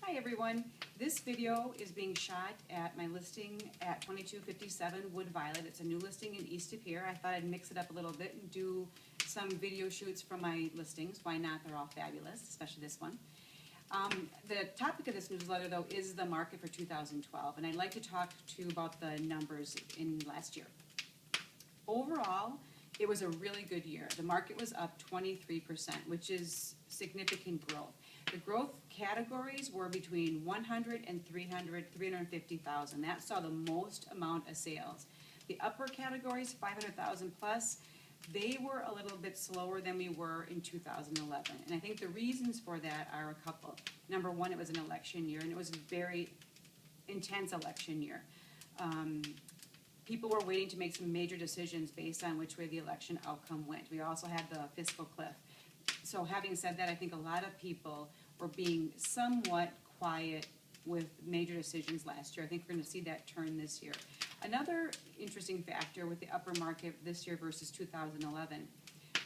Hi everyone, this video is being shot at my listing at 2257 Wood Violet. It's a new listing in East Pier. I thought I'd mix it up a little bit and do some video shoots from my listings. Why not? They're all fabulous, especially this one. The topic of this newsletter though is the market for 2012, and I'd like to talk to you about the numbers in last year. Overall, it was a really good year. The market was up 23%, which is significant growth. The growth categories were between 100 and 350,000. That saw the most amount of sales. The upper categories, 500,000 plus, they were a little bit slower than we were in 2011. And I think the reasons for that are a couple. Number one, it was an election year, and it was a very intense election year. People were waiting to make some major decisions based on which way the election outcome went. We also had the fiscal cliff. So having said that, I think a lot of people were being somewhat quiet with major decisions last year. I think we're going to see that turn this year. Another interesting factor with the upper market this year versus 2011,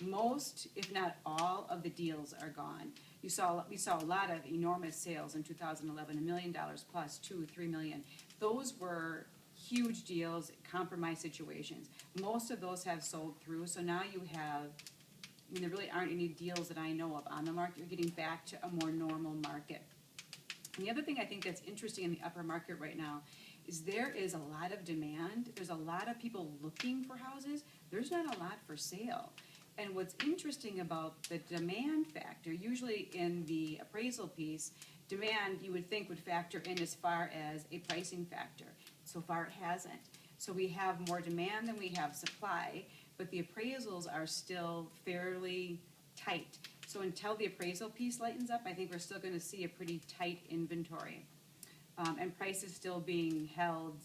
most, if not all, of the deals are gone. We saw a lot of enormous sales in 2011, $1 million plus, 2, 3 million. Those were huge deals, compromise situations. Most of those have sold through, so now you have, there really aren't any deals that I know of on the market. You're getting back to a more normal market. And the other thing I think that's interesting in the upper market right now is there is a lot of demand. There's a lot of people looking for houses. There's not a lot for sale. And what's interesting about the demand factor, usually in the appraisal piece, demand you would think would factor in as far as a pricing factor. So far it hasn't. So we have more demand than we have supply, but the appraisals are still fairly tight. So until the appraisal piece lightens up, I think we're still going to see a pretty tight inventory. And prices still being held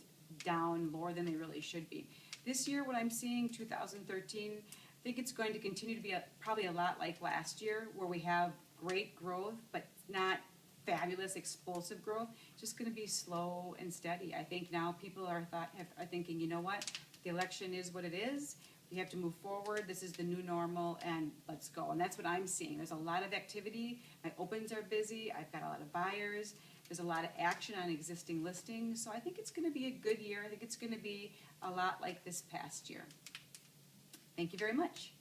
down lower than they really should be. This year, what I'm seeing, 2013, I think it's going to continue to be probably a lot like last year, where we have great growth, but not fabulous, explosive growth. It's just going to be slow and steady. I think now people are thinking, you know what, the election is what it is. We have to move forward. This is the new normal, and let's go. And that's what I'm seeing. There's a lot of activity. My opens are busy. I've got a lot of buyers. There's a lot of action on existing listings. So I think it's going to be a good year. I think it's going to be a lot like this past year. Thank you very much.